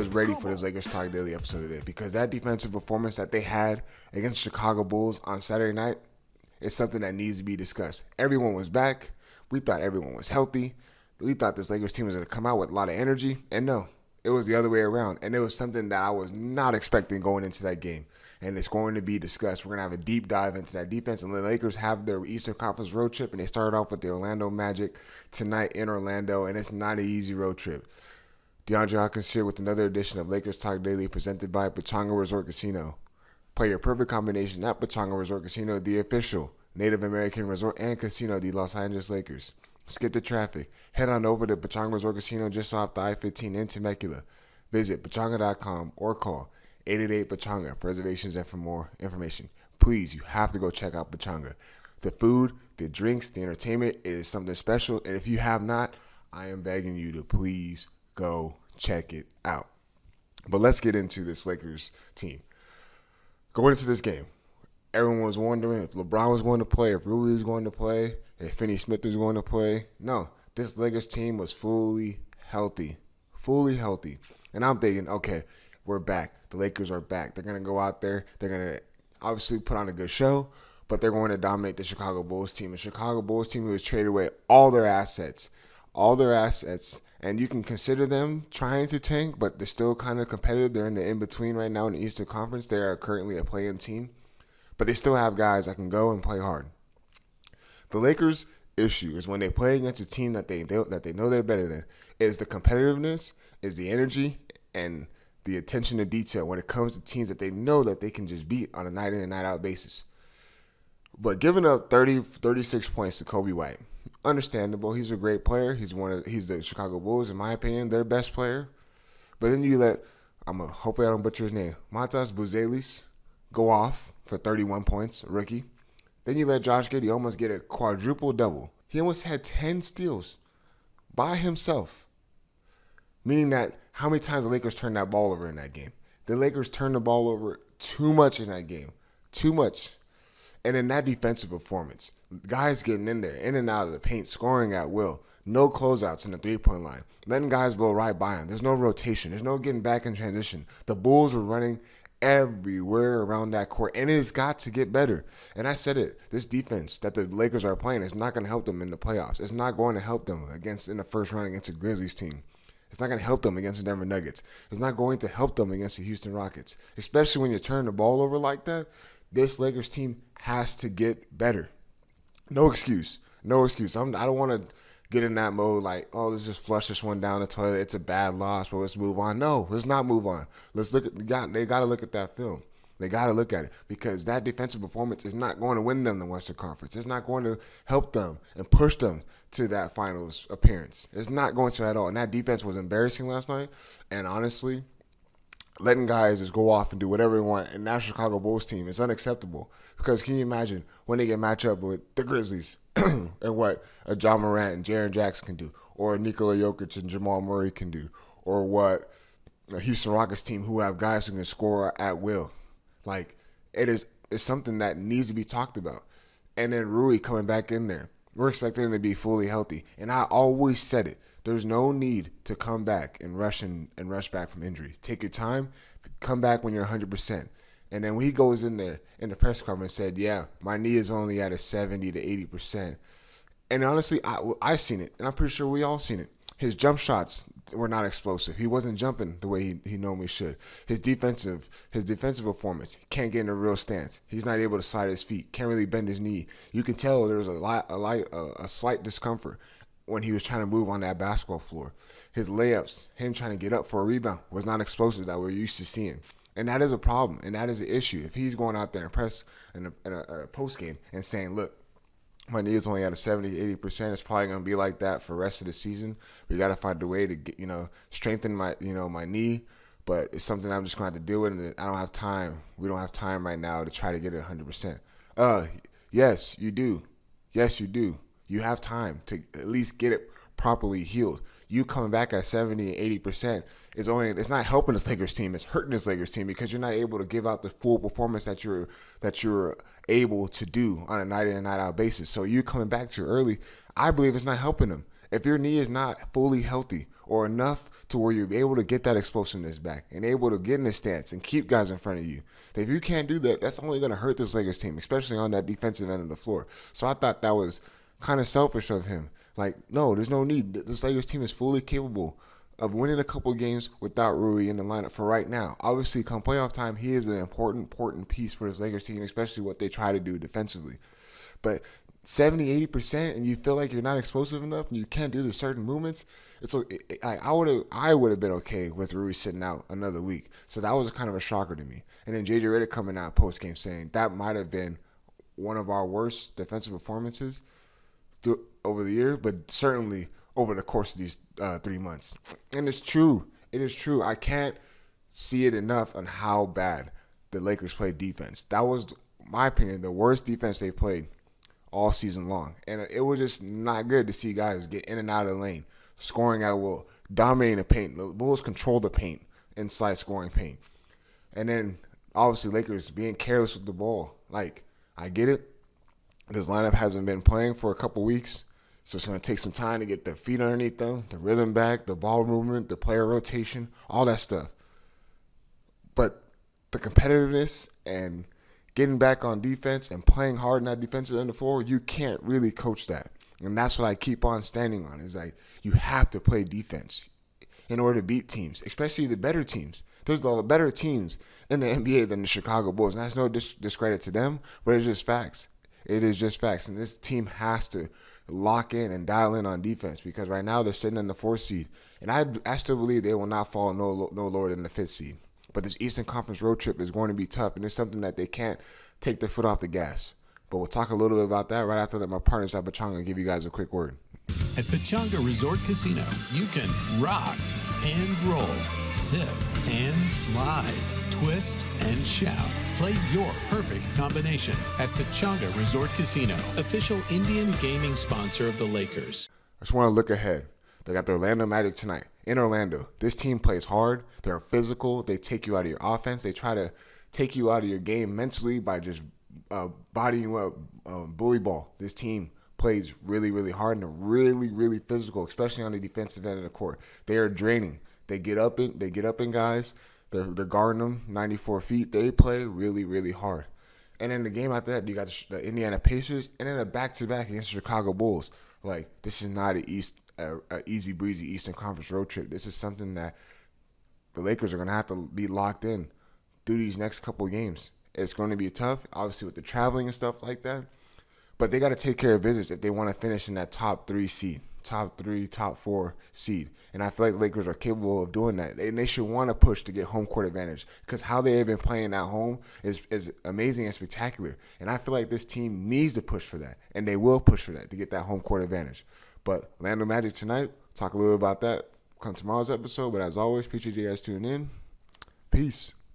was ready for this Lakers Talk Daily episode today because that defensive performance that they had against Chicago Bulls on Saturday night is something that needs to be discussed. Everyone was back. We thought everyone was healthy. We thought this Lakers team was going to come out with a lot of energy, and no, it was the other way around. And it was something that I was not expecting going into that game, and it's going to be discussed. We're going to have a deep dive into that defense, and the Lakers have their Eastern Conference road trip, and they started off with the Orlando Magic tonight in Orlando, and it's not an easy road trip. Deondre Hawkins here with another edition of Lakers Talk Daily presented by Pechanga Resort Casino. Play your perfect combination at Pechanga Resort Casino, the official Native American resort and casino of the Los Angeles Lakers. Skip the traffic. Head on over to Pechanga Resort Casino just off the I-15 in Temecula. Visit pechanga.com or call 888-PECHANGA for reservations and for more information. Please, you have to go check out Pechanga. The food, the drinks, the entertainment is something special. And if you have not, I am begging you to please go check it out. But let's get into this Lakers team. Going into this game, everyone was wondering if LeBron was going to play, if Rui was going to play, if Finney Smith was going to play. No, this Lakers team was fully healthy. And I'm thinking, okay, we're back. The Lakers are back. They're going to go out there. They're going to obviously put on a good show, but they're going to dominate the Chicago Bulls team. The Chicago Bulls team who has traded away all their assets, and you can consider them trying to tank, but they're still kind of competitive. They're in the in-between right now in the Eastern Conference. They are currently a play-in team, but they still have guys that can go and play hard. The Lakers' issue is when they play against a team that they know they're better than, is the competitiveness, is the energy, and the attention to detail when it comes to teams that they know that they can just beat on a night-in and night-out basis. But giving up 36 points to Kobe White, understandable. He's a great player. He's the Chicago Bulls, in my opinion, their best player. But then you let, hopefully I don't butcher his name, Matas Buzelis go off for 31 points, rookie. Then you let Josh Giddey almost get a quadruple double. He almost had 10 steals by himself. Meaning that how many times the Lakers turned that ball over in that game? The Lakers turned the ball over too much in that game. Too much. And in that defensive performance, guys getting in there, in and out of the paint, scoring at will. No closeouts in the three-point line. Letting guys blow right by them. There's no rotation. There's no getting back in transition. The Bulls were running everywhere around that court, and it's got to get better. And I said it, this defense that the Lakers are playing is not going to help them in the playoffs. It's not going to help them in the first round against the Grizzlies team. It's not going to help them against the Denver Nuggets. It's not going to help them against the Houston Rockets, especially when you turn the ball over like that. This Lakers team has to get better. No excuse. I don't want to get in that mode like, oh, let's just flush this one down the toilet. It's a bad loss, but let's move on. No, let's not move on. Let's look at they got to look at that film. They got to look at it because that defensive performance is not going to win them the Western Conference. It's not going to help them and push them to that finals appearance. It's not going to at all. And that defense was embarrassing last night. And honestly, letting guys just go off and do whatever they want in that Chicago Bulls team is unacceptable. Because can you imagine when they get matched up with the Grizzlies and what a John Morant and Jaren Jackson can do, or Nikola Jokic and Jamal Murray can do, or what a Houston Rockets team who have guys who can score at will. Like, it's something that needs to be talked about. And then Rui coming back in there. We're expecting him to be fully healthy. And I always said it. There's no need to come back and rush back from injury. Take your time. Come back when you're 100%. And then when he goes in there in the press conference and said, yeah, my knee is only at a 70 to 80%. And honestly, I've seen it. And I'm pretty sure we all seen it. His jump shots were not explosive. He wasn't jumping the way he normally should. His defensive performance, he can't get in a real stance. He's not able to slide his feet. Can't really bend his knee. You can tell there was a slight discomfort when he was trying to move on that basketball floor. His layups, him trying to get up for a rebound, was not explosive that we're used to seeing. And that is a problem, and that is an issue. If he's going out there and press in a post game and saying, look, my knee is only at a 70, 80%. It's probably going to be like that for the rest of the season. We got to find a way to get, strengthen my knee. But it's something I'm just going to have to deal with, and I don't have time. We don't have time right now to try to get it 100%. Yes, you do. Yes, you do. You have time to at least get it properly healed. You coming back at 70 and 80% it's not helping this Lakers team. It's hurting this Lakers team because you're not able to give out the full performance that you're able to do on a night in and night out basis. So you coming back too early, I believe it's not helping them. If your knee is not fully healthy or enough to where you're able to get that explosiveness back and able to get in the stance and keep guys in front of you, if you can't do that, that's only going to hurt this Lakers team, especially on that defensive end of the floor. So I thought that was kind of selfish of him. Like, no, there's no need. This Lakers team is fully capable of winning a couple games without Rui in the lineup for right now. Obviously, come playoff time, he is an important piece for this Lakers team, especially what they try to do defensively. But 70, 80%, and you feel like you're not explosive enough and you can't do the certain movements, I would have been okay with Rui sitting out another week. So that was kind of a shocker to me. And then JJ Redick coming out post-game saying that might have been one of our worst defensive performances over the year, but certainly over the course of these 3 months. And it's true. It is true. I can't see it enough on how bad the Lakers played defense. That was, in my opinion, the worst defense they played all season long. And it was just not good to see guys get in and out of the lane, scoring at will, dominating the paint. The Bulls control the paint, inside scoring paint. And then, obviously, Lakers being careless with the ball. Like, I get it. This lineup hasn't been playing for a couple weeks, so it's going to take some time to get their feet underneath them, the rhythm back, the ball movement, the player rotation, all that stuff. But the competitiveness and getting back on defense and playing hard in that defensive end of the floor, you can't really coach that. And that's what I keep on standing on, is like, you have to play defense in order to beat teams, especially the better teams. There's a lot of better teams in the NBA than the Chicago Bulls, and that's no discredit to them, but it's just facts. It is just facts, and this team has to lock in and dial in on defense, because right now they're sitting in the 4th seed, and I still believe they will not fall no lower than the 5th seed. But this Eastern Conference road trip is going to be tough, and it's something that they can't take their foot off the gas. But we'll talk a little bit about that right after that. My partners at Pechanga will give you guys a quick word. At Pechanga Resort Casino, you can rock and roll, sip and slide, twist and shout. Play your perfect combination at Pechanga Resort Casino, official Indian gaming sponsor of the Lakers. I just want to look ahead. They got the Orlando Magic tonight in Orlando. This team plays hard. They're physical. They take you out of your offense. They try to take you out of your game mentally by just bodying you up, bully ball. This team plays really, really hard, and they're really, really physical, especially on the defensive end of the court. They are draining. They get up in guys. They're guarding them 94 feet. They play really, really hard. And then the game after that, you got the Indiana Pacers, and then a back-to-back against the Chicago Bulls. Like, this is not an easy breezy Eastern Conference road trip. This is something that the Lakers are going to have to be locked in through these next couple of games. It's going to be tough, obviously, with the traveling and stuff like that. But they got to take care of business if they want to finish in that top 4 seed. And I feel like the Lakers are capable of doing that. And they should want to push to get home court advantage, because how they have been playing at home is amazing and spectacular. And I feel like this team needs to push for that, and they will push for that to get that home court advantage. But Orlando Magic tonight, talk a little about that come tomorrow's episode. But as always, appreciate you guys tuning in. Peace.